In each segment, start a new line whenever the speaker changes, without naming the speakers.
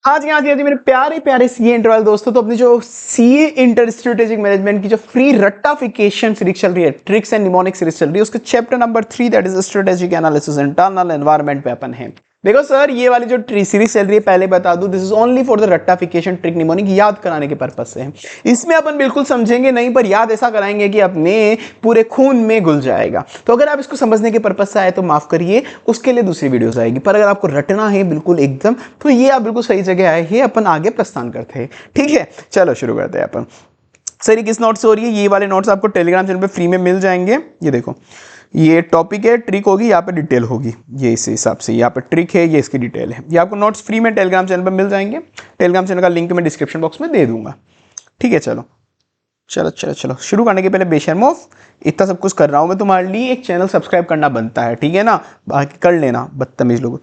आज मेरे प्यारे प्यारे सीए इंटर वाले दोस्तों, तो अपनी जो सीए इंटर स्ट्रेटेजिक मैनेजमेंट की जो फ्री रट्टाफिकेशन सीरीज चल रही है, ट्रिक्स एंड निमोनिक सीरीज चल रही है, उसके chapter number 3 that is strategic analysis internal environment पे अपन है। देखो सर, ये वाली जो सीरीज चल रही है, पहले बता दूं, this is only for the रट्टाफिकेशन ट्रिक निमोनिक, याद कराने के पर्पज से है। इसमें अपन बिल्कुल समझेंगे नहीं, पर याद ऐसा कराएंगे कि अपने पूरे खून में घुल जाएगा। तो अगर आप इसको समझने के पर्पज से आए तो माफ करिए, उसके लिए दूसरी वीडियोस आएगी। पर अगर आपको रटना है बिल्कुल एकदम, तो ये आप बिल्कुल सही जगह आए हैं, अपन आगे प्रस्थान करते हैं। ठीक है, चलो शुरू करते हैं अपन। सर, ये किस नोट से हो रही है? ये वाले नोट्स आपको टेलीग्राम चैनल पे फ्री में मिल जाएंगे। ये देखो, ये टॉपिक है, ट्रिक होगी, यहाँ पे डिटेल होगी, ये इस हिसाब से यहाँ पे ट्रिक है, ये इसकी डिटेल है। ये आपको नोट्स फ्री में टेलीग्राम चैनल पे मिल जाएंगे। टेलीग्राम चैनल का लिंक मैं डिस्क्रिप्शन बॉक्स में दे दूंगा। ठीक है, चलो चलो चलो चलो शुरू करने के पहले बेशर्मो, इतना सब कुछ कर रहा हूँ मैं तुम्हारे लिए, एक चैनल सब्सक्राइब करना बनता है, ठीक है ना? बाकी कर लेना, बदतमीज लोग।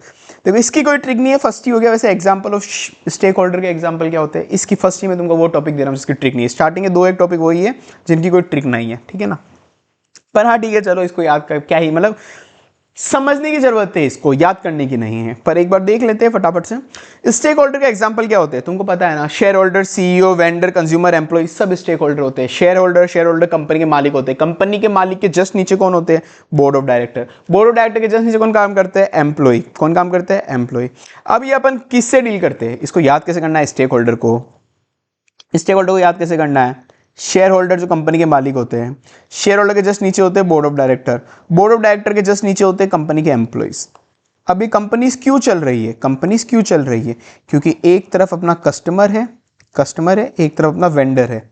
देखो, इसकी कोई ट्रिक नहीं है, फर्स्ट ही हो गया। वैसे एग्जांपल ऑफ स्टेक होल्डर के एग्जांपल क्या होते हैं, इसकी फर्स्ट ही मैं तुमको वो टॉपिक दे रहा हूँ जिसकी ट्रिक नहीं है। स्टार्टिंग के 1 टॉपिक वही है जिनकी कोई ट्रिक नहीं है, ठीक है ना? पर हाँ, ठीक है, चलो इसको याद कर, क्या ही मतलब समझने की जरूरत है, इसको याद करने की नहीं है। पर एक बार देख लेते हैं फटाफट से। स्टेक होल्डर के एग्जांपल क्या होते हैं तुमको पता है ना? Shareholder, CEO, vendor, consumer, employee, सब स्टेक होल्डर होते हैं। शेयर होल्डर कंपनी के मालिक होते हैं। कंपनी के मालिक के जस्ट नीचे कौन होते हैं? Board of director. Board of director के जस्ट नीचे कौन काम करते हैं? एम्प्लॉय। कौन काम करते हैं? एम्प्लॉय। अब ये अपन किससे डील करते हैं, इसको याद कैसे करना है? स्टेक होल्डर को याद कैसे करना है? शेयर होल्डर जो कंपनी के मालिक होते हैं, शेयर होल्डर के जस्ट नीचे होते हैं board of director. Board of director के जस्ट नीचे होते हैं कंपनी के एम्प्लॉइज। अभी कंपनीज क्यों चल रही है? क्योंकि एक तरफ अपना कस्टमर है, एक तरफ अपना वेंडर है।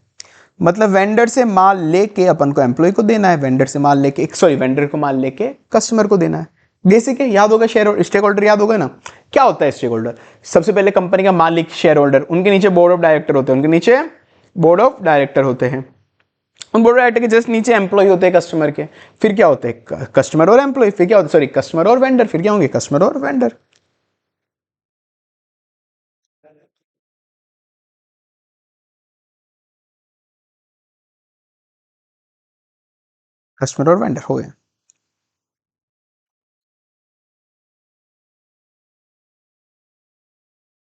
मतलब वेंडर से माल लेके अपन को एम्प्लॉय को देना है, वेंडर को माल लेके कस्टमर को देना है। बेसिक है, याद होगा। स्टेक होल्डर याद होगा ना? क्या होता है स्टेक होल्डर? सबसे पहले कंपनी का मालिक शेयर होल्डर, उनके नीचे बोर्ड ऑफ डायरेक्टर होते हैं, उन बोर्ड ऑफ डायरेक्टर के जस्ट नीचे एम्प्लॉय होते हैं कस्टमर के। फिर क्या होते हैं? कस्टमर और एम्प्लॉय। फिर क्या होता है? कस्टमर और वेंडर। फिर क्या होंगे? कस्टमर और वेंडर। कस्टमर और वेंडर हो गए।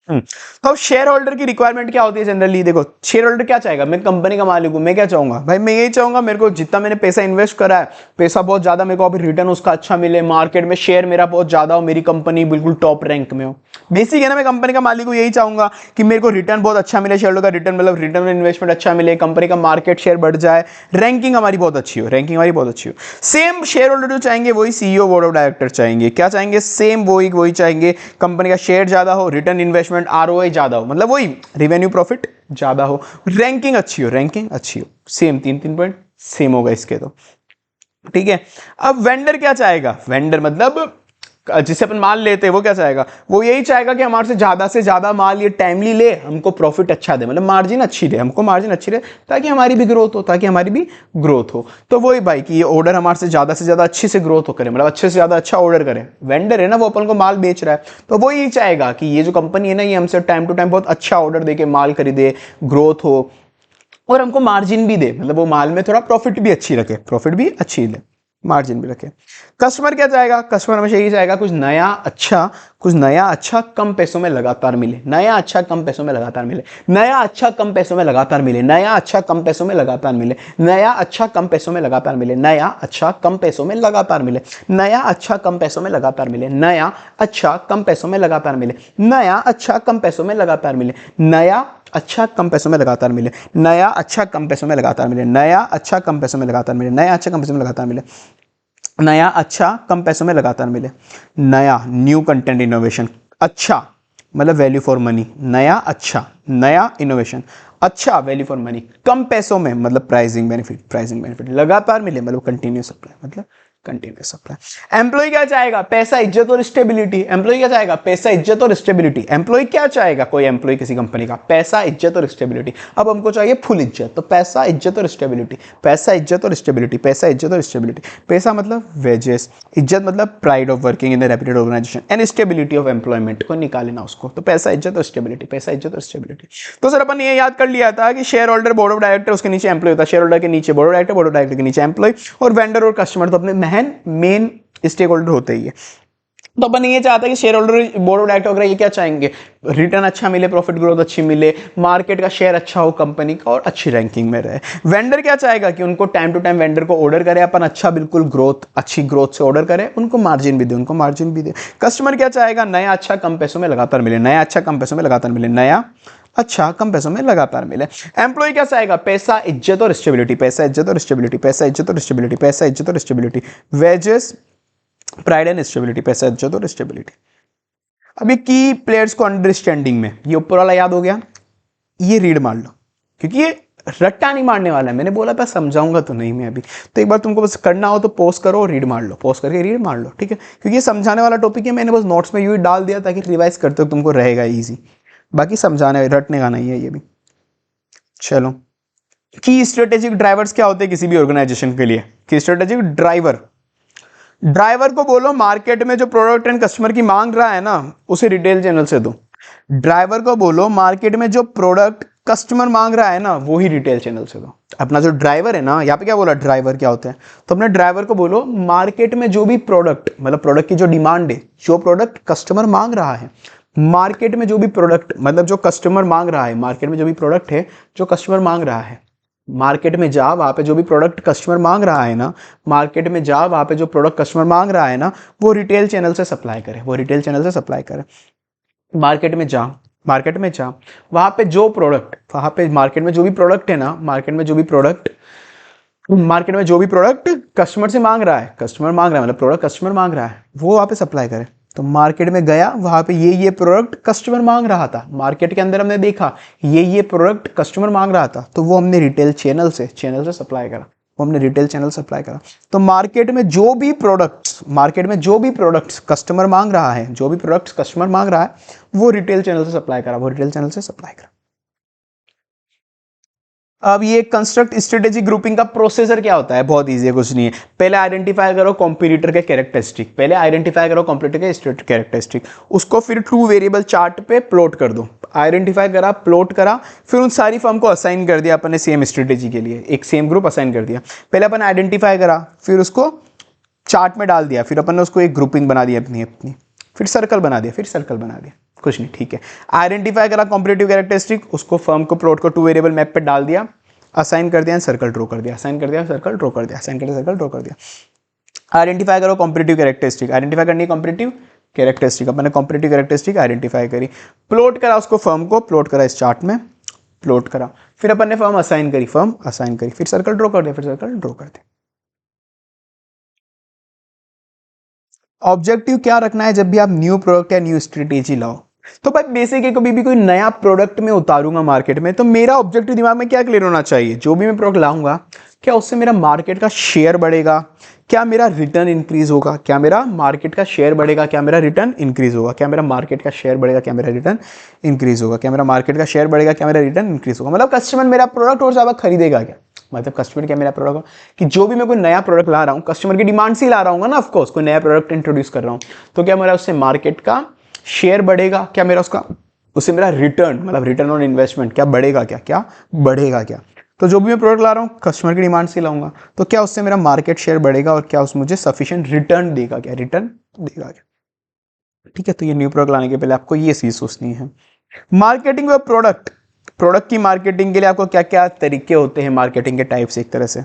तो अब शेयर होल्डर की रिक्वायरमेंट क्या होती है जनरली? देखो, शेयर होल्डर क्या चाहेगा? मैं कंपनी का मालिक हूं, मैं क्या चाहूंगा भाई? मैं यही चाहूंगा मेरे को जितना मैंने पैसा इन्वेस्ट करा है, पैसा बहुत ज्यादा मेरे को अभी रिटर्न उसका अच्छा मिले, मार्केट में शेयर मेरा बहुत ज्यादा हो, मेरी कंपनी बिल्कुल टॉप रैंक में हो। बेसिक है ना, मैं कंपनी का मालिक हूं, यही चाहूंगा कि मेरे को रिटर्न बहुत अच्छा मिले, शेयर होल्डर का रिटर्न मतलब रिटर्न इन्वेस्टमेंट अच्छा मिले, कंपनी का मार्केट शेयर बढ़ जाए, रैंकिंग हमारी बहुत अच्छी हो। सेम शेयर होल्डर जो चाहेंगे वही सीईओ, बोर्ड ऑफ डायरेक्टर चाहेंगे। क्या चाहेंगे? सेम वही चाहेंगे, कंपनी का शेयर ज्यादा हो, रिटर्न इन्वेस्टमेंट आरओआई ज्यादा हो, मतलब वही रेवेन्यू प्रॉफिट ज्यादा हो, रैंकिंग अच्छी हो। सेम 3 पॉइंट सेम होगा इसके तो। ठीक है। अब वेंडर क्या चाहेगा? वेंडर मतलब जिसे अपन माल लेते हैं, वो क्या चाहेगा? वो यही चाहेगा कि हमारे से ज्यादा माल ये टाइमली ले, हमको प्रॉफिट अच्छा दे, मतलब मार्जिन अच्छी दे, ताकि हमारी भी ग्रोथ हो। तो वही भाई कि ये ऑर्डर हमारे से ज्यादा अच्छे से ग्रोथ हो करे, मतलब अच्छे से ज्यादा अच्छा ऑर्डर करे। वेंडर है ना, वो अपन को माल बेच रहा है, तो वो यही चाहेगा कि ये जो कंपनी है ना, ये हमसे टाइम टू टाइम बहुत अच्छा ऑर्डर दे के माल खरीदे, ग्रोथ हो, और हमको मार्जिन भी दे, मतलब वो माल में थोड़ा प्रॉफिट भी अच्छी ले, मार्जिन भी रखे। कस्टमर क्या चाहेगा? कस्टमर हमेशा यही चाहेगा कुछ नया अच्छा कम पैसों में लगातार मिले, नया अच्छा कम पैसों में लगातार मिले, नया अच्छा कम पैसों में लगातार मिले, नया अच्छा कम पैसों में लगातार मिले, नया अच्छा कम पैसों में लगातार मिले, नया अच्छा कम पैसों में लगातार मिले, नया अच्छा कम पैसों में लगातार मिले, नया अच्छा कम पैसों में लगातार मिले, नया अच्छा कम पैसों में लगातार मिले, नया अच्छा कम पैसों में लगातार मिले, नया अच्छा कम पैसों में लगातार मिले, नया अच्छा कम पैसों में लगातार मिले, नया अच्छा कम पैसों में लगातार मिले, नया अच्छा कम पैसों में लगातार मिले, नया न्यू कंटेंट इनोवेशन, अच्छा मतलब वैल्यू फॉर मनी, नया अच्छा, नया इनोवेशन, अच्छा वैल्यू फॉर मनी, कम पैसों में मतलब प्राइसिंग बेनिफिट लगातार मिले, मतलब कंटिन्यूस सप्लाई, मतलब कंटिन्यूस सप्लाई। एम्प्लॉय क्या चाहेगा? पैसा, इज्जत और स्टेबिलिटी। एम्प्लॉय क्या चाहेगा? पैसा, इज्जत और स्टेबिलिटी। एम्प्लॉय क्या चाहेगा? कोई एम्प्लॉय किसी कंपनी का, पैसा, इज्जत और स्टेबिलिटी। अब हमको चाहिए फुल इज्जत, तो पैसा, इज्जत और स्टेबिलिटी, पैसा, इज्जत और स्टेबिलिटी, पैसा, इज्जत और स्टेबिलिटी। पैसा मतलब वेजेस, इज्जत मतलब pride of working in the reputed organisation, and stability of employment को निकाले ना उसको, तो पैसा, इज्जत और स्टेबिलिटी, पैसा, इज्जत और स्टेबिलिटी। तो सर अपन ये याद कर लिया था कि share holder, board of director, उसके नीचे एम्प्लॉय होता है, शेयर होल्डर के नीचे board of director, board of director के नीचे एम्प्लॉय, और वेंडर और कस्टमर तो अपने मेन स्टेक होल्डर होते ही है। तो अपन ये चाहते हैं कि share holder, board of director वगैरह ये क्या चाहेंगे, रिटर्न अच्छा मिले, प्रॉफिट ग्रोथ अच्छी मिले, मार्केट का शेयर अच्छा हो कंपनी का और अच्छी रैंकिंग में रहे। वेंडर क्या चाहेगा कि उनको टाइम टू टाइम वेंडर को ऑर्डर करे, अपन अच्छा बिल्कुल ग्रोथ, अच्छी ग्रोथ से ऑर्डर करे, उनको मार्जिन भी दे, उनको मार्जिन भी दे। कस्टमर क्या चाहेगा, नया अच्छा कम पैसों में लगातार मिले, नया अच्छा कम पैसों में लगातार मिले, नया अच्छा कम पैसों में लगातार मिले। एम्प्लॉय क्या चाहेगा, पैसा इज्जत और स्टेबिलिटी, पैसा इज्जत और स्टेबिलिटी, पैसा इज्जत और स्टेबिलिटी, पैसा इज्जत और stability, wages pride and stability, पैसा इज्जत और स्टेबिलिटी। अभी की प्लेयर्स को अंडरस्टैंडिंग में, ये ऊपर वाला याद हो गया, ये रीड मार लो, क्योंकि ये रट्टा नहीं मारने वाला है, मैंने बोला था समझाऊंगा तो नहीं मैं अभी, तो एक बार तुमको बस करना हो तो पॉज करो और रीड मार लो, पॉज करके रीड मार लो, ठीक है, क्योंकि ये समझाने वाला टॉपिक है, मैंने बस नोट्स में यूं ही डाल दिया ताकि रिवाइज करते हो तुमको रहेगा ईजी, बाकी समझाने रटने का नहीं है ये भी। चलो, की स्ट्रेटेजिक ड्राइवर्स क्या होते हैं किसी भी ऑर्गेनाइजेशन के लिए, की स्ट्रेटेजिक ड्राइवर को बोलो मार्केट में जो प्रोडक्ट एंड कस्टमर की मांग रहा है ना उसे रिटेल चैनल से दो। ड्राइवर को बोलो मार्केट में जो प्रोडक्ट कस्टमर मांग रहा है ना वो ही रिटेल चैनल से दो। अपना जो ड्राइवर है ना, यहाँ पे क्या बोला, ड्राइवर क्या होते हैं, तो अपने ड्राइवर को बोलो मार्केट में जो भी प्रोडक्ट, मतलब प्रोडक्ट की जो डिमांड है, जो प्रोडक्ट कस्टमर मांग रहा है, मार्केट में जो भी प्रोडक्ट, मतलब जो कस्टमर मांग रहा है, मार्केट में जो भी प्रोडक्ट है जो कस्टमर मांग रहा है, मार्केट में जा, वहां पे जो भी प्रोडक्ट कस्टमर मांग रहा है ना, मार्केट में जा, वहां पे जो प्रोडक्ट कस्टमर मांग रहा है ना वो रिटेल चैनल से सप्लाई करे, वो रिटेल चैनल से सप्लाई करे। मार्केट में जा, मार्केट में जा, वहां पे जो प्रोडक्ट, वहां पे मार्केट में जो भी प्रोडक्ट है ना, मार्केट में जो भी प्रोडक्ट कस्टमर से मांग रहा है, कस्टमर मांग रहा है, मतलब प्रोडक्ट कस्टमर मांग रहा है, वो वहां पे सप्लाई करे। तो मार्केट में गया, वहां पे ये प्रोडक्ट कस्टमर मांग रहा था, मार्केट के अंदर हमने देखा ये प्रोडक्ट कस्टमर मांग रहा था, तो वो हमने रिटेल चैनल से सप्लाई करा, वो हमने रिटेल चैनल सप्लाई करा। तो मार्केट में जो भी प्रोडक्ट्स कस्टमर मांग रहा है, जो भी प्रोडक्ट्स कस्टमर मांग रहा है वो रिटेल चैनल से सप्लाई करा, वो रिटेल चैनल से सप्लाई करा। अब ये कंस्ट्रक्ट स्ट्रेटेजिक ग्रुपिंग का प्रोसेसर क्या होता है, बहुत इजी है, कुछ नहीं है। पहले आइडेंटिफाई करो कॉम्पिटिटर के कैरेक्टरिस्टिक, कैरेक्टरिस्टिक, उसको फिर टू वेरिएबल चार्ट पे प्लॉट कर दो। आइडेंटिफाई करा, प्लॉट करा, फिर उन सारी फर्म को असाइन कर दिया अपन ने सेम स्ट्रेटेजी के लिए, एक सेम ग्रुप असाइन कर दिया। पहले अपन आइडेंटिफाई करा, फिर उसको चार्ट में डाल दिया, फिर अपन ने उसको एक ग्रुपिंग बना दी अपनी, फिर सर्कल बना दिया, कुछ नहीं, ठीक है। आइडेंटिफाई करा कॉम्पिटिटिव कैरेक्टरिस्टिक, उसको फर्म को प्लॉट को टू वेरिएबल मैप पे डाल दिया, असाइन कर दिया, सर्कल ड्रॉ कर दिया, असाइन कर दिया, सर्कल ड्रॉ कर दिया, असाइन कर दिया, सर्कल ड्रॉ कर दिया। आइडेंटिफाई करो कॉम्पिटिटिव कैरेक्टरिस्टिक, आइडेंटिफाई करनी है कॉम्पिटिटिव कैरेक्टरिस्टिक, अपन ने कॉम्पिटिटिव कैरेक्टरिस्टिक आइडेंटिफाई करी, प्लॉट करा उसको, फर्म को प्लॉट करा इस चार्ट में, प्लॉट करा, फिर अपन ने फर्म असाइन करी, फिर सर्कल ड्रॉ कर दिया, ऑब्जेक्टिव क्या रखना है जब भी आप न्यू प्रोडक्ट या न्यू स्ट्रेटेजी लाओ, तो भाई बेसिक है, कभी भी कोई नया प्रोडक्ट में उतारूंगा मार्केट में, तो मेरा ऑब्जेक्टिव दिमाग में क्या क्लियर होना चाहिए, जो भी मैं प्रोडक्ट लाऊंगा क्या उससे मेरा मार्केट का शेयर बढ़ेगा, क्या मेरा रिटर्न इंक्रीज होगा, क्या मेरा मार्केट का शेयर बढ़ेगा, क्या मेरा रिटर्न इंक्रीज होगा, क्या मेरा मार्केट का शेयर बढ़ेगा, क्या मेरा रिटर्न इंक्रीज होगा, क्या मेरा मार्केट का शेयर बढ़ेगा, क्या मेरा रिटर्न इंक्रीज होगा, मतलब कस्टमर मेरा प्रोडक्ट और ज्यादा खरीदेगा क्या, मतलब कस्टमर क्या मेरा प्रोडक्ट, कि जो भी मैं कोई नया प्रोडक्ट ला रहा हूँ कस्टमर की डिमांड से ही ला रहा हूँ ना, ऑफकोर्स कोई नया प्रोडक्ट इंट्रोड्यूस कर रहा हूँ, तो क्या मेरा उससे मार्केट का शेयर बढ़ेगा, क्या मेरा उससे मेरा रिटर्न, मतलब रिटर्न ऑन इन्वेस्टमेंट क्या बढ़ेगा, क्या बढ़ेगा क्या। तो जो भी मैं प्रोडक्ट ला रहा हूँ कस्टमर की डिमांड से लाऊंगा, तो क्या उससे मेरा मार्केट शेयर बढ़ेगा और क्या उस मुझे सफिशिएंट रिटर्न देगा क्या। ठीक है, तो ये न्यू प्रोडक्ट लाने के पहले आपको ये चीज सोचनी है। मार्केटिंग और प्रोडक्ट की मार्केटिंग के लिए आपको क्या क्या तरीके होते हैं, मार्केटिंग के टाइप्स, एक तरह से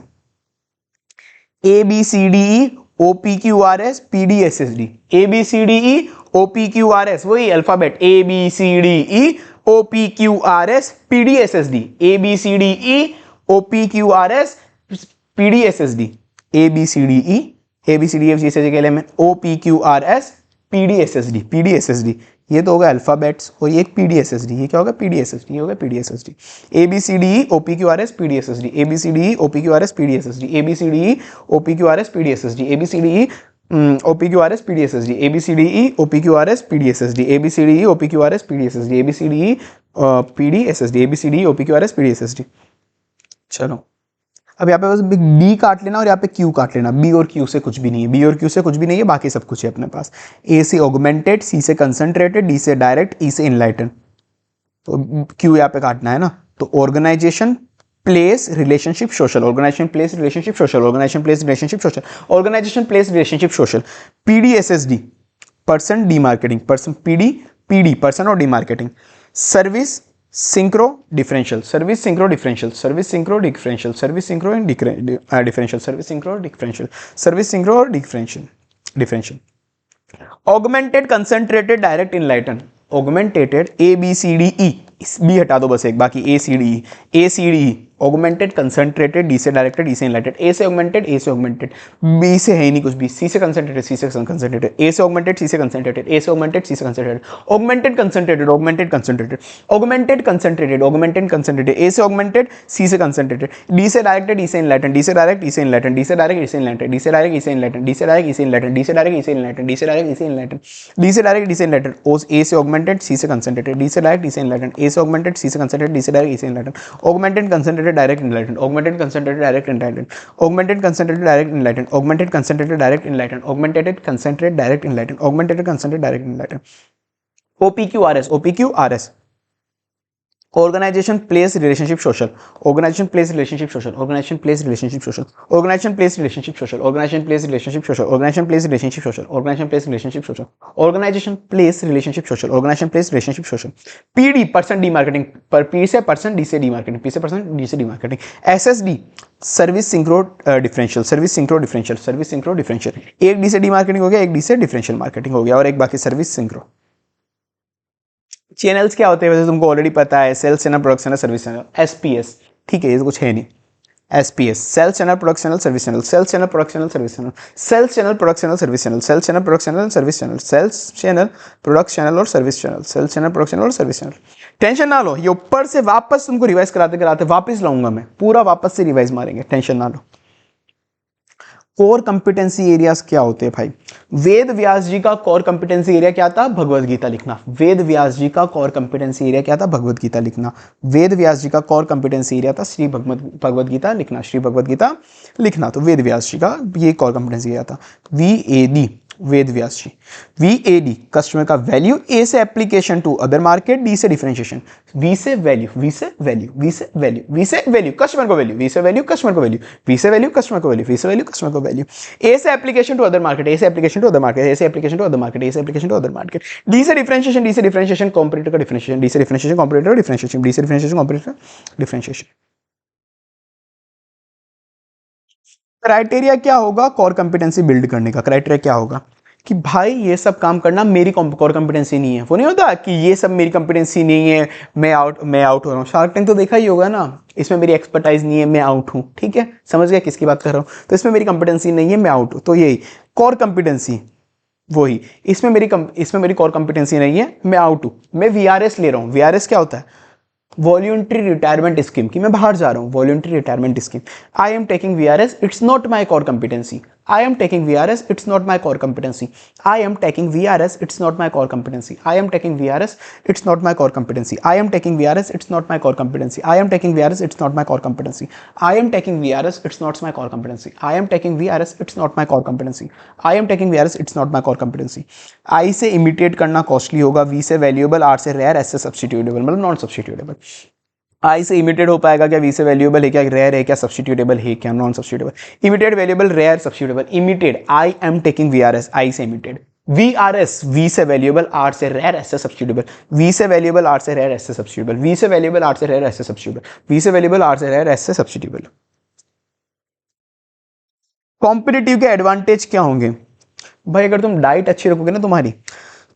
ABCDE OPQRS PDSSD, ABCDE OPQRS, वही alphabet ABCDE OPQRS PDSSD, ABCDE OPQRS PDSSD, ABCDE के लिए मैं OPQRS PDSSD, ये तो होगा अल्फाबेट्स, और ये एक PDSSD, ये क्या होगा PDSSD, ये होगा PDSSD, ABCDE OPQRS PDSSD, ABCDE OPQRS PDSSD, ABCDE OPQRS PDSSD, ABCDE OPQRS PDSSD, ABCDE OPQRS PDSSD, ABCDE OPQRS PDSSD, ABCDE PDSSD, ABCDE OPQRS PDSSD। चलो, अब यहाँ पे बस बी काट लेना और यहाँ पे क्यू काट लेना, बी और क्यू से कुछ भी नहीं है, बी और क्यू से कुछ भी नहीं है, बाकी सब कुछ है अपने पास। ए से ऑगमेंटेड, सी से कंसंट्रेटेड, डी से डायरेक्ट, ई से इनलाइटन, तो क्यू यहाँ पे काटना है ना। तो organisation place relationship social, organisation place relationship social, organisation place relationship social, organisation place relationship social. PDSSD person demarketing, person PD, PD person और demarketing, service synchro differential, service synchro differential, service synchro differential, service synchro and differential, service synchro differential, service synchro और differential, differential. Augmented concentrated direct enlighten, augmented A B C D E, B हटा दो बस एक, बाकी A C D E, A C D E, augmented concentrated, D से directed, D से enlightened, A से augmented, ए से ऑगमेंटेड, बी से है ही नहीं कुछ भी, सी से कंसंट्रेटेड, सी से कंसंट्रेटेड, ए से ऑगमेंटेड, सी से कंसंट्रेटेड, ए से ऑगमेंटेड, सी से concentrated, augmented concentrated, augmented concentrated, augmented concentrated, augmented concentrated, A से ऑगमेंटेड, सी से कंसंट्रेटेड, डी से डायरेक्टेड, ई से इनलाइटेड, डी से डायरेक्ट, ई से इनलाइटेड, डी से डायरेक्ट, ई से इनलाइटेड, डी से डायरेक्ट, ई से इनलाइटेड, डी से डायरेक्ट, ई से इनलाइटेड, डी से डायरेक्ट, ई से इनलाइटेड, डी से डायरेक्ट, ई से इनलाइटेड, डी से डायरेक्ट, डी से इनलाइटेड, ओ ए से ऑगमेंटेड, सी से कंसंट्रेटेड, डी से डायरेक्ट, डी से इनलाइटेड, ए से ऑगमेंटेड, सी से कंसंट्रेटेड, डी से डायरेक्ट, ई से enlightened, augmented concentrated direct enlightened, augmented concentrated direct enlightened, augmented concentrated direct enlightened, augmented concentrated direct enlightened, augmented concentrated direct enlightened, augmented concentrated direct enlightened, OPQRS, OPQRS, organization place relationship social, organization place relationship social, organization place relationship social, organization place relationship social, organization place relationship social, organization place relationship social, organization place relationship social, organization place relationship social, organization place relationship social, PD person demarketing, पर P से person, D से demarketing, P से person, D से demarketing, SSD service synchro differential, service synchro differential, service synchro differential, एक D से डीमार्केटिंग हो गया, एक डी से डिफरेंशियल मार्केटिंग हो गया, और एक बाकी सर्विस सिंक्रो। चैनल्स क्या होते हैं वैसे तुमको ऑलरेडी पता है, sales channel, product channel, service channel, SPS, ठीक है, ये कुछ है नहीं, SPS, sales channel, product channel, service channel, sales channel, product channel, service channel, sales channel, product channel, service channel, sales channel, product channel, service channel, sales channel, product channel और service channel, sales channel, product channel और service channel. Tension ना लो, ये ऊपर से वापस तुमको revise कराते कराते वापस लाऊंगा मैं, पूरा वापस से रिवाइज मारेंगे, टेंशन ना लो। कोर कंपिटेंसी एरियाज क्या होते हैं भाई? वेद व्यास जी का कोर कंपिटेंसी एरिया क्या था? भगवत गीता लिखना। वेद व्यास जी का कोर कंपिटेंसी एरिया क्या था? भगवत गीता लिखना। वेद व्यास जी का कोर कंपिटेंसी एरिया था श्री भगवत गीता लिखना, श्री भगवत गीता लिखना। तो वेद व्यास जी का ये कोर कंपिटेंसी एरिया था। VAD Ved Vyas ji. VAD customer का वैल्यू, ए से application to other market, D से डिफरेंशिएशन, वी से वैल्यू, वी से वैल्यू, वी से वैल्यू, वी से वैल्यू कस्टमर को वैल्यू, वी से वैल्यू कस्टमर को वैल्यू, वी से वैल्यू कस्टमर को वैल्यू, वी से वैल्यू कस्टमर को वैल्यू, ए से application to other market, A से application to other market, A से application to other market, A से application to other market, D से डिफरेंशिएशन, डी से डिफरेंशिएशन कॉम्पिटिटर का डिफरेंशिएशन, डी से डिफरेंशिएशन कॉम्पिटिटर डिफरेंशिएशन, डी से differentiation competitor differentiation. Criteria क्या होगा कोर कंपिटेंसी बिल्ड करने का? क्राइटेरिया क्या होगा कि भाई ये सब काम करना मेरी कोर कंपिटेंसी नहीं है। वो नहीं होता कि ये सब मेरी कंपिटेंसी नहीं है, मैं आउट हो रहा हूँ। शार्क टैंक तो देखा ही होगा ना, इसमें मेरी एक्सपर्टाइज नहीं है, मैं आउट हूँ। ठीक है, समझ गया किसकी बात कर रहा हूँ? तो इसमें मेरी कंपिटेंसी नहीं है, मैं आउट हूँ। तो यही कोर कंपिटेंसी, वही इसमें मेरी कोर कंपिटेंसी नहीं है, मैं आउट हूँ। मैं VRS ले रहा हूँ। VRS क्या होता है? वॉल्यूंटरी रिटायरमेंट स्कीम, कि मैं बाहर जा रहा हूँ, voluntary retirement scheme. I am taking VRS, it's not my core competency. I am taking VRS, it's not my core competency. I am taking VRS, it's not my core competency. I am taking VRS, it's not my core competency. I am taking VRS, it's not my core competency. I am taking VRS, it's not my core competency. I am taking VRS, it's not my core competency. I am taking VRS, it's not my core competency. I am taking VRS, it's not my core competency. I से imitate करना costly होगा, V से valuable, R से rare, S से substitutable, मतलब non substitutable. आई से emitted हो पाएगा क्या? वी से वैल्यूएबल है क्या? रेयर है क्या? सब्स्टिट्यूटेबल है क्या? Non substitutable. Imitated, valuable, rare, substitutable. Imitated, I am taking VRS, I से इमिटेड। VRS, वी से वैल्यूएबल, आर से रेयर, एस से सब्स्टिट्यूटेबल। वी से वैल्यूएबल, आर से रेयर, एस से सब्स्टिट्यूटेबल। वी से वैल्यूएबल, आर से रेयर, एस से सब्स्टिट्यूटेबल। वी से वैल्यूएबल, आर से रेयर, एस से सब्स्टिट्यूटेबल। कॉम्पिटिटिव के एडवांटेज क्या होंगे भाई? अगर तुम डाइट अच्छी रखोगे ना तुम्हारी,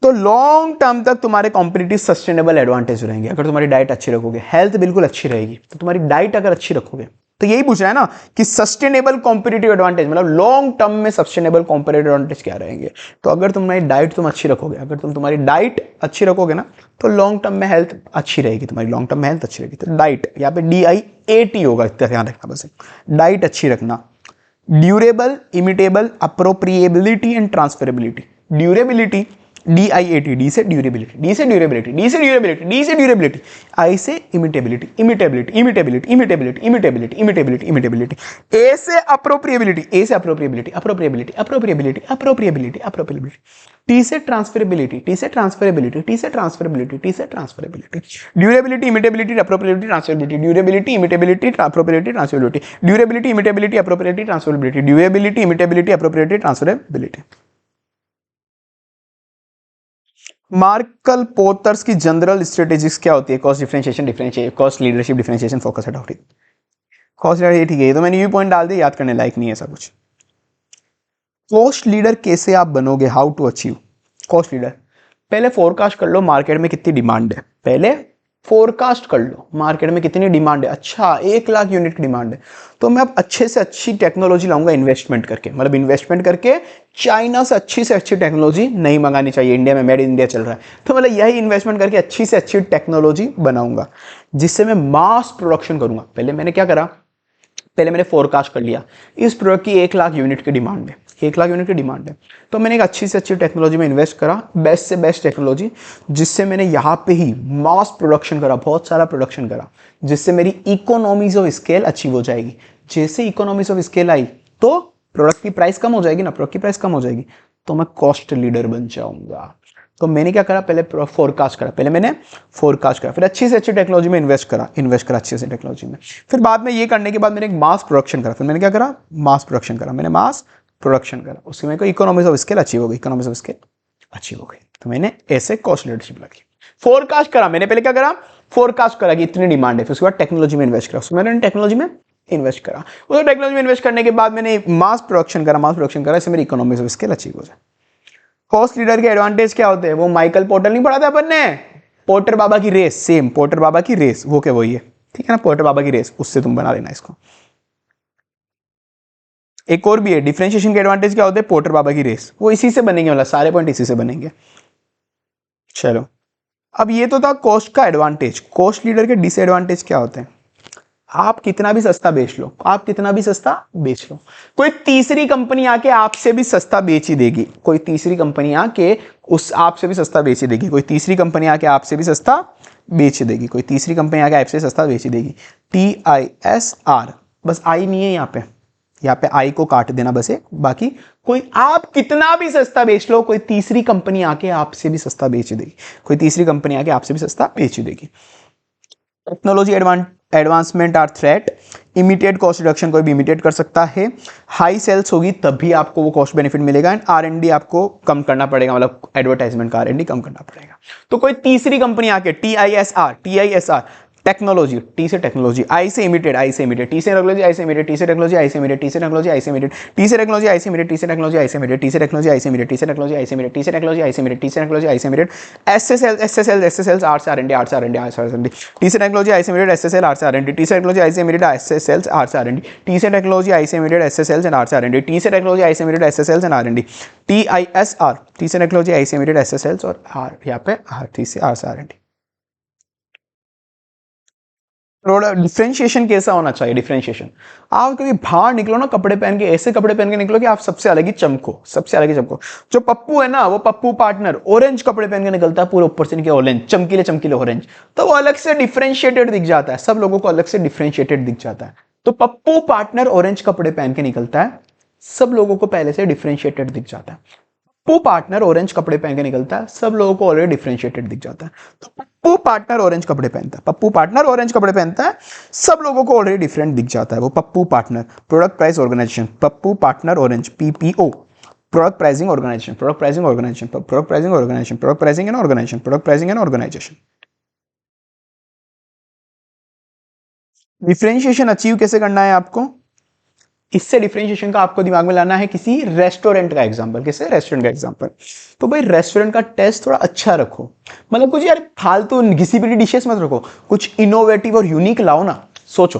तो लॉन्ग टर्म तक तुम्हारे कॉम्पिटिटिव सस्टेनेबल एडवांटेज रहेंगे। अगर तुम्हारी डाइट अच्छी रखोगे, हेल्थ बिल्कुल अच्छी रहेगी, तो तुम्हारी डाइट अगर अच्छी रखोगे, तो यही पूछ रहा है ना कि सस्टेनेबल कॉम्पिटिटिव एडवांटेज, मतलब लॉन्ग टर्म में सस्टेनेबल कॉम्पिटिटिव एडवांटेज क्या रहेंगे? तो अगर तुम्हारी डाइट तुम अच्छी रखोगे, अगर तुम्हारी डाइट अच्छी रखोगे ना, तो लॉन्ग टर्म में हेल्थ अच्छी रहेगी तुम्हारी, लॉन्ग टर्म में हेल्थ अच्छी रहेगी। तो डाइट, यहाँ पे DIAT होगा, इतना ध्यान रखना बस, डाइट अच्छी रखना। Durable, imitable, appropriability and transferability. Durability, DIAT, D से ड्यूरेबिलिटी, डी से ड्यूरेबिलिटी, डी से ड्यूरेबिलिटी, डी से ड्यूरेबिलिटी। आई से इमिटेबिलिटी, इमिटेबिलिटी, इमिटेबिलिटी, इमिटेबिलिटी, इमिटेबिलिटी, इमिटेबिलिटी, इमिटेबिलिटी। ए से अप्रोप्रिएबिलिटी, ए से appropriability, appropriability, appropriability, appropriability, appropriability. T से ट्रांसफरेबिलिटी, टी से ट्रांसफरेबिलिटी, टी से ट्रांसफरेबिलिटी, टी से transferability. Durability, imitability, appropriability, transferability. Durability, imitability, appropriability, transferability. Durability, imitability, appropriability, transferability. Durability, imitability, appropriability, transferability. Michael Porter's की general strategics क्या होती है? Cost differentiation, cost leadership, differentiation, focus, adopting. Cost leader ये ठीक है, ये तो मैंने ये पॉइंट डाल दिया, याद करने लायक नहीं है ऐसा कुछ। कॉस्ट लीडर कैसे आप बनोगे? How to achieve cost leader? पहले फोरकास्ट कर लो मार्केट में कितनी डिमांड है, पहले फोरकास्ट कर लो मार्केट में कितनी डिमांड है। अच्छा 1 लाख यूनिट की डिमांड है, तो मैं अब अच्छे से अच्छी टेक्नोलॉजी लाऊंगा इन्वेस्टमेंट करके, मतलब इन्वेस्टमेंट करके चाइना से अच्छी टेक्नोलॉजी नहीं मंगानी चाहिए, इंडिया में मेड इन इंडिया चल रहा है, तो मतलब यही इन्वेस्टमेंट करके अच्छी से अच्छी टेक्नोलॉजी बनाऊंगा जिससे मैं मास प्रोडक्शन करूंगा। पहले मैंने क्या करा, पहले मैंने फोरकास्ट कर लिया इस प्रोडक्ट की 1 लाख यूनिट की डिमांड है, 1 लाख यूनिट की डिमांड है, तो मैंने एक अच्छी से अच्छी टेक्नोलॉजी में इन्वेस्ट करा, बेस्ट से बेस्ट टेक्नोलॉजी, जिससे मैंने यहाँ पे ही मास प्रोडक्शन करा, बहुत सारा प्रोडक्शन करा, जिससे मेरी इकोनॉमीज ऑफ स्केल अचीव हो जाएगी। जैसे इकोनॉमीज ऑफ स्केल आई तो प्रोडक्ट की प्राइस कम हो जाएगी ना, प्रोडक्ट की प्राइस कम हो जाएगी तो मैं कॉस्ट लीडर बन जाऊंगा। तो मैंने क्या करा, पहले फोरकास्ट करा, पहले मैंने फोरकास्ट करा, फिर अच्छी से अच्छी टेक्नोलॉजी में इन्वेस्ट करा अच्छी से टेक्नोलॉजी में, फिर बाद में ये करने के बाद मैंने एक मास प्रोडक्शन करा, फिर मैंने क्या करा, मास प्रोडक्शन करा, मैंने मास प्रोडक्शन करा, उसकी मेरे को इकोनॉमिक्स ऑफ स्केल अचीव हो गई, इकोनॉमिक्स ऑफ स्केल अचीव हो गई, तो मैंने ऐसे कॉस्ट लीडरशिप लगी। फोरकास्ट करा मैंने, पहले क्या करा, फोरकास्ट करा कि इतनी डिमांड है, फिर उसके बाद टेक्नोलॉजी में इन्वेस्ट करा, उसमें मैंने टेक्नोलॉजी में इन्वेस्ट करा, उस टेक्नोलॉजी में इन्वेस्ट करने के बाद मैंने मास प्रोडक्शन करा, इससे मेरी इकोनॉमिक्स ऑफ स्केल अचीव हो जाए। कॉस्ट लीडर के एडवांटेज क्या होते हैं? वो माइकल पोर्टर नहीं पढ़ा था अपन ने, पोर्टर बाबा की रेस, सेम पोर्टर बाबा की रेस, वो क्या वही है, ठीक है ना, पोर्टर बाबा की रेस, उससे तुम बना लेना इसको। एक और भी है डिफरेंशिएशन के एडवांटेज क्या होते हैं, पोर्टर बाबा की रेस, वो इसी से बनेंगे, मतलब सारे पॉइंट इसी से बनेंगे। चलो अब ये तो था कॉस्ट का एडवांटेज, कॉस्ट लीडर के डिसएडवांटेज क्या होते हैं? आप कितना भी सस्ता बेच लो, आप कितना भी सस्ता बेच लो, कोई तीसरी कंपनी आके आपसे भी सस्ता बेच ही देगी, कोई तीसरी कंपनी आके उस आपसे भी सस्ता बेच ही देगी, कोई तीसरी कंपनी आके आपसे भी सस्ता बेच देगी, कोई तीसरी कंपनी आके आपसे सस्ता बेच ही देगी। TISR, बस आई नहीं है यहाँ पे आई को काट देना बस एक, बाकी कोई आप कितना भी सस्ता बेच लो, कोई तीसरी कंपनी आके आपसे भी सस्ता बेच देगी, कोई तीसरी कंपनी आके आपसे भी सस्ता बेच देगी। Technology advancement are threat, immediate cost reduction कोई भी इमीडिएट कर सकता है, हाई सेल्स होगी तभी आपको वो कॉस्ट बेनिफिट मिलेगा, एंड R&D आपको कम करना पड़ेगा, मतलब एडवर्टाइजमेंट का R&D कम करना पड़ेगा। तो कोई तीसरी कंपनी आके TISR टेक्नोलॉजी, T से टेक्नोलॉजी, I से इमीडिएट, I से इमीडिएट, T से टेक्नोलॉजी, I से इमीडिएट, T से टेक्नोलॉजी, I से इमीडिएट, T से टेक्नोलॉजी, I से इमीडिएट, T से टेक्नोलॉजी, I से इमीडिएट, T से टेक्नोलॉजी, I से इमीडिएट, T से टेक्नोलॉजी, I से इमीडिएट, T से टेक्नोलॉजी, I से इमीडिएट, T से टेक्नोलॉजी, I से इमीडिएट, T से टेक्नोलॉजी, I से इमीडिएट, SSL R से R&D, T से टेक्नोलॉजी, I से इमीडिएट, SSL R से R&D, T से टेक्नोलॉजी, I से इमीडिएट, SSL R से R&D, T से टेक्नोलॉजी, I से इमीडिएट, SSL R से R&D, T से टेक्नोलॉजी, I से immediate, SSL R&D, TISR, T से टेक्नोलॉजी, I से इमीडिएट, SSL और R, यहाँ पे T से R से R&D। डिफरेंशिएशन कैसा होना चाहिए? डिफरेंशिएशन, आप कभी बाहर निकलो ना कपड़े पहन के, ऐसे कपड़े पहन के निकलो कि आप सबसे अलग ही चमको, सबसे अलग ही चमको। जो पप्पू है ना, वो पप्पू पार्टनर ऑरेंज कपड़े पहन के निकलता है, पूरे ऊपर से निकले ऑरेंज, चमकीले चमकीले ऑरेंज, तो वो अलग से डिफरेंशिएटेड दिख जाता है, सब लोगों को अलग से डिफरेंशिएटेड दिख जाता है। तो पप्पू पार्टनर ऑरेंज कपड़े पहन के निकलता है, सब लोगों को पहले से डिफरेंशिएटेड दिख जाता है। पप्पू पार्टनर ऑरेंज कपड़े पहन के निकलता है, सब लोगों को ऑलरेडी डिफरेंशिएटेड दिख जाता है। तो पप्पू पार्टनर ऑरेंज कपड़े पहनता है, पप्पू पार्टनर ऑरेंज कपड़े पहनता है, सब लोगों को ऑलरेडी डिफरेंट दिख जाता है। वो पप्पू पार्टनर प्रोडक्ट प्राइस ऑर्गेनाइजेशन, पप्पू partner orange, PPO product pricing organisation, product pricing organisation, product pricing organisation, product pricing and organisation, product pricing and organisation. Differentiation achieve कैसे करना है आपको? इससे डिफरेंशिएशन का आपको दिमाग में लाना है किसी रेस्टोरेंट का एग्जांपल, किसी रेस्टोरेंट का एग्जांपल। तो भाई रेस्टोरेंट का टेस्ट थोड़ा अच्छा रखो, मतलब कुछ यार फालतू घिसी पिटी डिशेस मत रखो, कुछ इनोवेटिव और यूनिक लाओ ना। सोचो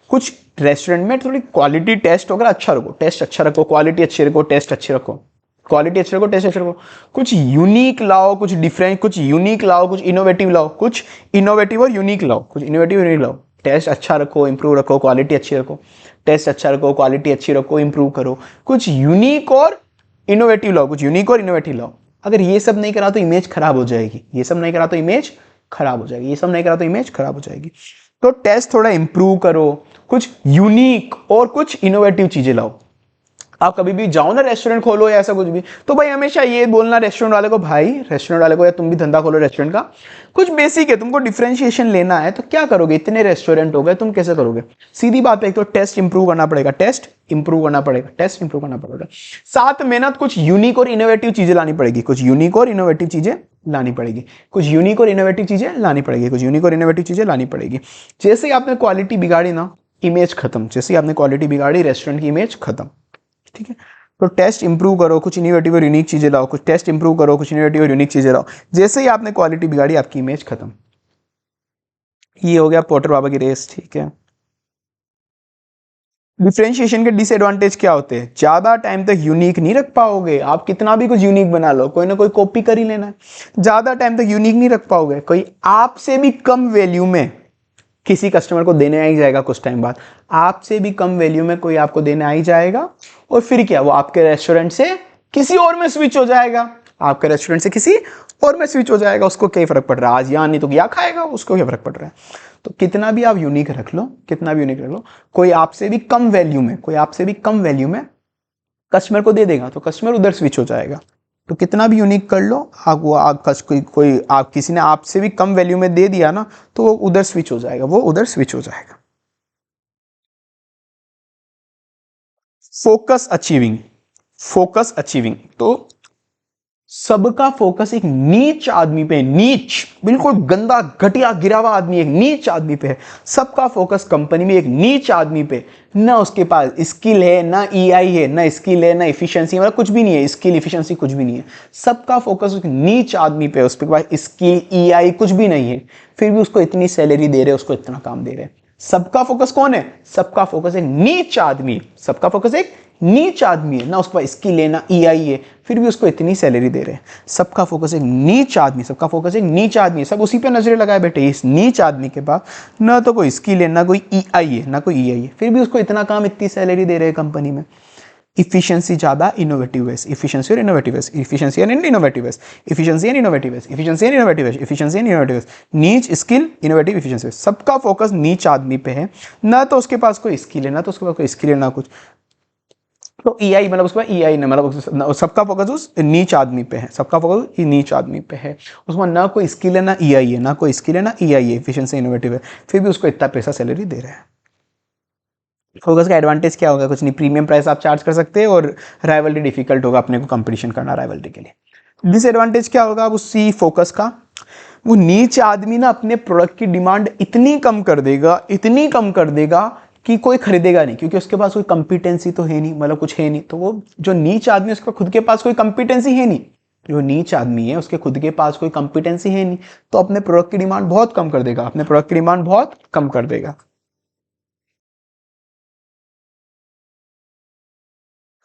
कुछ रेस्टोरेंट में थोड़ी क्वालिटी टेस्ट वगैरह अच्छा रखो, टेस्ट अच्छा रखो, क्वालिटी अच्छी रखो, टेस्ट अच्छे रखो, क्वालिटी अच्छी रखो, टेस्ट अच्छा रखो, कुछ यूनिक लाओ, कुछ डिफरेंट, कुछ यूनिक लाओ, कुछ इनोवेटिव लाओ, कुछ इनोवेटिव और यूनिक लाओ, कुछ इनोवेटिव और यूनिक लाओ। टेस्ट अच्छा रखो, इंप्रूव रखो, क्वालिटी अच्छी रखो, टेस्ट अच्छा रखो, क्वालिटी अच्छी रखो, इंप्रूव करो, कुछ यूनिक और इनोवेटिव लाओ, कुछ यूनिक और इनोवेटिव लाओ। अगर ये सब नहीं करा तो इमेज खराब हो जाएगी, ये सब नहीं करा तो इमेज खराब हो जाएगी, ये सब नहीं करा तो इमेज खराब हो जाएगी। तो टेस्ट थोड़ा इंप्रूव करो, कुछ यूनिक और कुछ इनोवेटिव चीजें लाओ। आप कभी भी जाओ ना रेस्टोरेंट खोलो या ऐसा कुछ भी, तो भाई हमेशा ये बोलना रेस्टोरेंट वाले को, भाई रेस्टोरेंट वाले को, या तुम भी धंधा खोलो रेस्टोरेंट का, कुछ बेसिक है, तुमको डिफरेंशिएशन लेना है तो क्या करोगे, इतने रेस्टोरेंट हो गए, तुम कैसे करोगे? सीधी बात है, एक तो टेस्ट इंप्रूव करना पड़ेगा, टेस्ट इंप्रूव करना पड़ेगा, टेस्ट इंप्रूव करना पड़ेगा, साथ मेहनत, कुछ यूनिक और इनोवेटिव चीजें लानी पड़ेगी, कुछ यूनिक और इनोवेटिव चीजें लानी पड़ेगी, कुछ यूनिक और इनोवेटिव चीजें लानी पड़ेगी, कुछ यूनिक और इनोवेटिव चीजें लानी पड़ेगी। जैसे ही आपने क्वालिटी बिगाड़ी ना, इमेज खत्म। जैसे ही आपने क्वालिटी बिगाड़ी, रेस्टोरेंट की इमेज खत्म। ठीक है, तो टेस्ट इंप्रूव करो, कुछ इनोवेटिव और यूनिक चीजें लाओ, कुछ टेस्ट इंप्रूव करो, कुछ इनोवेटिव और यूनिक चीजें लाओ। जैसे ही आपने क्वालिटी बिगाड़ी, आपकी इमेज खत्म। ये हो गया पोर्टर बाबा की रेस। ठीक है, डिफरेंशिएशन के डिसएडवांटेज क्या होते हैं? ज्यादा टाइम तक यूनिक नहीं रख पाओगे। आप कितना भी कुछ यूनिक बना लो, कोई ना कोई कॉपी कर ही लेना है। ज्यादा टाइम तक यूनिक नहीं रख पाओगे। कोई आपसे भी कम वैल्यू में किसी कस्टमर को देने आ ही जाएगा कुछ टाइम बाद। आपसे भी कम वैल्यू में कोई आपको देने आ ही जाएगा, और फिर क्या, वो आपके रेस्टोरेंट से किसी और में स्विच हो जाएगा। आपके रेस्टोरेंट से किसी और में स्विच हो जाएगा। उसको क्या फर्क पड़ रहा है, आज यहाँ नहीं तो क्या खाएगा, उसको क्या फर्क पड़ रहा है। तो कितना भी आप यूनिक रख लो, कितना भी यूनिक रख लो, कोई आपसे भी कम वैल्यू में, कोई आपसे भी कम वैल्यू में कस्टमर को दे देगा, तो कस्टमर उधर स्विच हो जाएगा। तो कितना भी यूनिक कर लो आप, वो आप कोई आप किसी ने आपसे भी कम वैल्यू में दे दिया ना, तो वो उधर स्विच हो जाएगा, वो उधर स्विच हो जाएगा। फोकस अचीविंग, फोकस अचीविंग, तो सबका फोकस एक नीच आदमी पे, नीच बिल्कुल गंदा घटिया गिरा हुआ आदमी एक नीच आदमी पे है। सबका फोकस कंपनी में एक नीच आदमी पे, ना उसके पास स्किल है, ना ईआई है, ना स्किल है, ना इफिशिएंसी, मतलब कुछ भी नहीं है, स्किल इफिशिएंसी कुछ भी नहीं है। सबका फोकस एक नीच आदमी पे है, उसके पास स्किल ईआई कुछ भी नहीं है, फिर भी उसको इतनी सैलरी दे रहे, उसको इतना काम दे रहे। सबका फोकस कौन है? सबका फोकस एक नीच आदमी, सबका फोकस एक नीच आदमी है, ना उसके पास स्किल है, ना ईआई है, फिर भी उसको इतनी सैलरी दे रहे हैं। सबका फोकस एक नीच आदमी, सबका फोकस एक नीच आदमी है। सब उसी पे नजरें लगाए बैठे, इस नीच आदमी के पास ना तो कोई स्किल है, ना कोई ईआई है, ना कोई ईआई है, फिर भी उसको इतना काम, इतनी सैलरी दे रहे हैं कंपनी में। इफिशिएंसी ज्यादा, इनोवेटिव है, इफिशिएंसी और इनोवेटिव है, इफिशिएंसी एंड इनोवेटिव है, इफिशिएंसी एंड इनोवेटिव है, इफिशिएंसी एंड इनोवेटिव है, इफिशिएंसी एंड इनोवेटिव है। नीच, स्किल, इनोवेटिव, इफिशिएंसी। सबका फोकस नीच आदमी पे है, ना तो उसके पास कोई स्किल है, ना तो उसके पास कोई स्किल है, ना कुछ। तो ईआई मतलब उसके बाद ईआई ने, मतलब सबका फोकस उस नीच आदमी पे है, सबका फोकस नीच आदमी पे है। उसमें ना कोई स्किल है, ना ईआई है, ना कोई स्किल है, ना ईआई है, एफिशिएंसी इनोवेटिव है, फिर भी उसको इतना पैसा सैलरी दे रहे हैं। फोकस का एडवांटेज क्या होगा? कुछ नहीं, प्रीमियम प्राइस आप चार्ज कर सकते हैं, और राइवलरी डिफिकल्ट होगा अपने को कंपटीशन करना राइवलरी के लिए। डिसएडवांटेज क्या होगा अब उसी फोकस का? वो नीच आदमी ना अपने प्रोडक्ट की डिमांड इतनी कम कर देगा, इतनी कम कर देगा कि कोई खरीदेगा नहीं, क्योंकि उसके पास कोई कंपिटेंसी तो है नहीं, मतलब कुछ है नहीं। तो वो जो नीच आदमी है, उसका खुद के पास कोई कंपिटेंसी है नहीं। जो नीच आदमी है उसके खुद के पास कोई कंपिटेंसी है नहीं, तो अपने प्रोडक्ट की डिमांड बहुत कम कर देगा, अपने प्रोडक्ट की डिमांड बहुत कम कर देगा।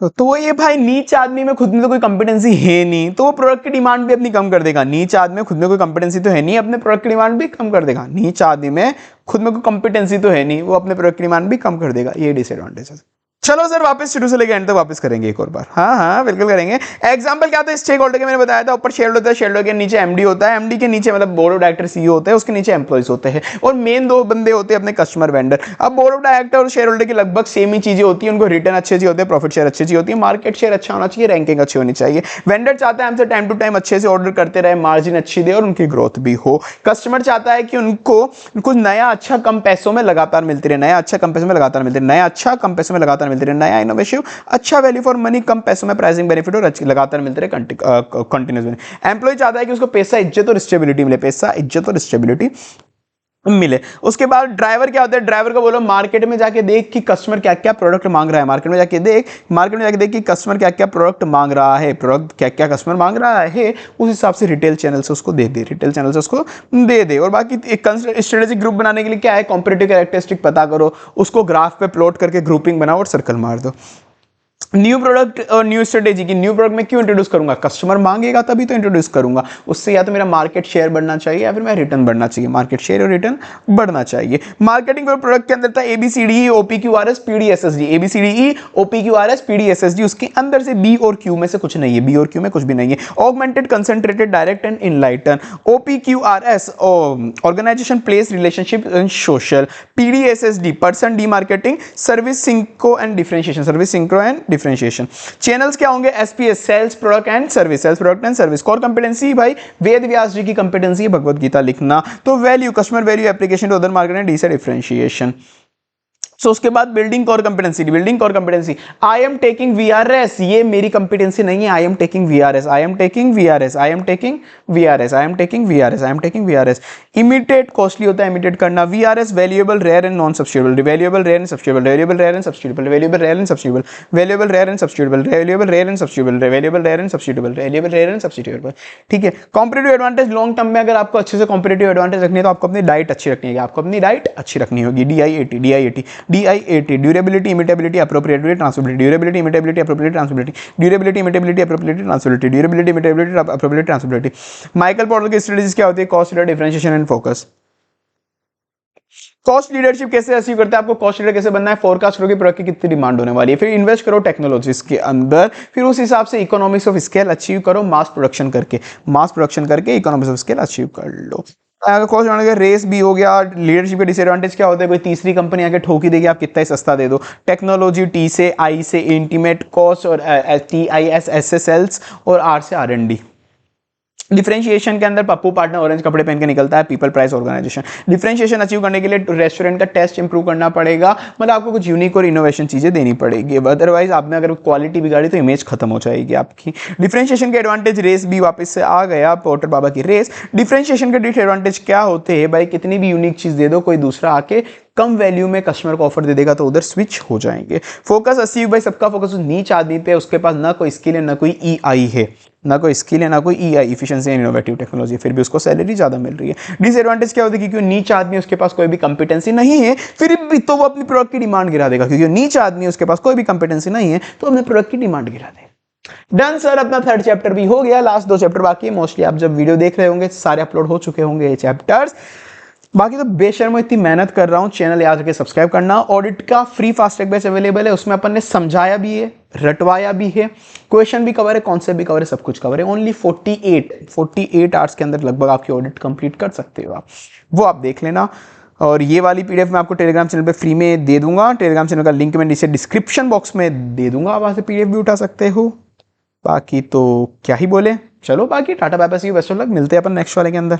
तो वो ये भाई, नीच आदमी में खुद में तो कोई कंपिटेंसी है नहीं, तो वो प्रोडक्ट की डिमांड भी अपनी कम कर देगा। नीच आदमी में खुद में कोई कंपिटेंसी तो है नहीं, अपने प्रोडक्ट की डिमांड भी कम कर देगा। नीच आदमी में खुद में कोई कंपिटेंसी तो है नहीं, वो अपने प्रोडक्ट की डिमांड भी कम कर देगा। ये डिसएडवांटेज है। चलो सर, वापस शुरू से लेकर एंड तक वापस करेंगे एक और बार। हाँ हाँ बिल्कुल करेंगे। एग्जांपल क्या था स्टेक होल्डर के, मैंने बताया था, ऊपर शेयर होता है, शेयर के नीचे एमडी होता है, एमडी के नीचे मतलब बोर्ड ऑफ डायरेक्टर सीईओ होता है, उसके नीचे एम्प्लॉइज होते हैं, और मेन दो बंदे होते हैं अपने कस्टमर वेंडर। अब बोर्ड ऑफ डायरेक्टर और शेयर होल्डर की लगभग सेम ही चीजें होती है, उनको रिटर्न अच्छे चाहिए होते हैं, प्रॉफिट शेयर अच्छी चाहिए होती है, मार्केट शेयर अच्छा होना चाहिए, रैंकिंग अच्छी होनी चाहिए। वेंडर चाहता है हमसे टाइम टू टाइम अच्छे से ऑर्डर करते रहे, मार्जिन अच्छी दे और उनकी ग्रोथ भी हो। कस्टमर चाहता है कि उनको कुछ नया अच्छा कम पैसों में लगातार मिलती रहे, नया अच्छा कम पैसों में लगातार मिलते रहे, नया अच्छा कम पैसों में लगातार मिलते रहे, नया इनोवेशन, अच्छा वैल्यू फॉर मनी, कम पैसों में प्राइसिंग बेनिफिट और लगातार मिलते रहे, कंटिन्यूस। एम्प्लॉय चाहता है कि उसको पैसा, इज्जत और स्टेबिलिटी मिले, पैसा, इज्जत और स्टेबिलिटी मिले। उसके बाद ड्राइवर क्या होता है? ड्राइवर को बोलो मार्केट में जाके देख कि कस्टमर क्या क्या प्रोडक्ट मांग रहा है, मार्केट में जाके देख कि कस्टमर क्या क्या प्रोडक्ट मांग रहा है, प्रोडक्ट क्या क्या कस्टमर मांग रहा है, उस हिसाब से रिटेल चैनल से उसको दे दे, रिटेल चैनल से उसको दे दे। और बाकी एक स्ट्रेटेजिक ग्रुप बनाने के लिए क्या है? कॉम्पिटिटिव कैरेक्टरिस्टिक पता करो, उसको ग्राफ पे प्लॉट करके ग्रुपिंग बनाओ और सर्कल मार दो। न्यू प्रोडक्ट और न्यू स्ट्रेटेजी की, न्यू प्रोडक्ट में क्यों इंट्रोड्यूस करूंगा? कस्टमर मांगेगा तभी तो इंट्रोड्यूस करूंगा, उससे या तो मेरा मार्केट शेयर बढ़ना चाहिए या फिर मेरा रिटर्न बढ़ना चाहिए, मार्केट शेयर और रिटर्न बढ़ना चाहिए। मार्केटिंग फॉर प्रोडक्ट के अंदर था ABCDE OPQRS PDSSD, ABCDE OPQRS PDSSD, उसके अंदर से B और Q में से कुछ नहीं है, B और Q में कुछ भी नहीं है। Augmented, concentrated, direct and enlighten. OPQRS organisation, place, relationship and social. PDSSD person, demarketing, service synchro and differentiation, service synchro and differentiation. Channels क्या होंगे? SPS sales, product and service, sales, product and service. Core competency भाई वेद व्यास जी की competency है भगवत गीता लिखना। तो value, customer value, application to other market and differentiation. So उसके बाद building core competency, I am taking VRS, ये मेरी कंपिटेंसी नहीं है, I am taking VRS, imitate costly होता है, इमिटेट करना, VRS valuable rare and non substitutable, valuable rare and substitutable, ठीक है। कॉम्पिटिटिव एडवांटेज लॉन्ग टर्म में अगर आपको अच्छे से कॉम्पिटिटिव एडवांटेज रखनी है तो आपको अपनी डाइट अच्छी रखनी है, आपको अपनी डाइट अच्छी रखनी होगी। DIAT durability, imitability, appropriability, transferability, durability, imitability, appropriability, transferability, durability, imitability, appropriability, transferability, durability, imitability, appropriability, transferability. Michael Porter की स्ट्रेटजीज क्या होती है? Cost leader, differentiation and focus. Cost leadership कैसे अचीव करते हैं? आपको कॉस्ट लीडर कैसे बनना है? फोरकास्ट करो कि प्रोडक्ट की कितनी डिमांड होने वाली है, फिर इन्वेस्ट करो टेक्नोलॉजीज के अंदर, फिर उस हिसाब से इकोनॉमिक्स ऑफ स्केल अचीव करो, मास प्रोडक्शन करके इकोनॉमिक्स ऑफ स्केल अचीव कर लो। कॉस्ट रेस भी हो गया। लीडरशिप के डिसएडवांटेज क्या होता है? कोई तीसरी कंपनी आके ठोकी देगी, आप कितना ही सस्ता दे दो। टेक्नोलॉजी, टी से आई से इंटीमेट, कॉस्ट और TIS SSLs और R से R&D। डिफरेंशिएशन के अंदर पप्पू पार्टनर ऑरेंज कपड़े पहन के निकलता है, people price organisation. Differentiation achieve करने के लिए रेस्टोरेंट का टेस्ट इंप्रूव करना पड़ेगा, मतलब आपको कुछ यूनिक और इनोवेशन चीजें देनी पड़ेगी, अदरवाइज आपने अगर क्वालिटी बिगाड़ी तो इमेज खत्म हो जाएगी आपकी। डिफरेंशिएशन के एडवांटेज, रेस भी वापस से आ गया, पोर्टर बाबा की रेस। डिफरेंशिएशन के डिसएडवांटेज क्या होते हैं भाई? कितनी भी यूनिक चीज दे दो, कोई दूसरा आके कम वैल्यू में कस्टमर को ऑफर दे देगा तो उधर स्विच हो जाएंगे। फोकस अचीव भाई, सबका फोकस उस नीच आदमी पे, उसके पास ना कोई स्किल है ना कोई EI है, इफिशिएंसी एंड इनोवेटिव टेक्नोलॉजी, फिर भी उसको सैलरी ज्यादा मिल रही है। डिसएडवांटेज क्या होती है? क्योंकि नीच आदमी है, उसके पास कोई भी कंपिटेंसी नहीं है, फिर भी तो वो अपनी प्रोडक्ट की डिमांड गिरा देगा, क्योंकि नीच आदमी है, उसके पास कोई भी कंपिटेंसी नहीं है, तो अपने प्रोडक्ट की डिमांड गिरा देगा। डन सर, अपना थर्ड चैप्टर भी हो गया, लास्ट 2 चैप्टर बाकी है। मोस्टली आप जब वीडियो देख रहे होंगे सारे अपलोड हो चुके होंगे ये चैप्टर्स। बाकी तो बेशर्म इतनी मेहनत कर रहा हूं, चैनल याद रखे सब्सक्राइब करना। ऑडिट का free fast track batch available है, उसमें अपन ने समझाया भी है, रटवाया भी है, क्वेश्चन भी कवर है, कॉन्सेप्ट भी कवर है, सब कुछ कवर है। ओनली 48 आवर्स के अंदर लगभग आपकी ऑडिट कंप्लीट कर सकते हो आप, वो आप देख लेना। और ये वाली PDF मैं आपको टेलीग्राम चैनल पे फ्री में दे दूंगा, टेलीग्राम चैनल का लिंक मैं नीचे डिस्क्रिप्शन बॉक्स में दे दूंगा, आप वहां से PDF भी उठा सकते हो। बाकी तो क्या ही बोले, चलो बाकी tata bye bye, see you, best of luck, मिलते हैं अपन नेक्स्ट वाले के अंदर।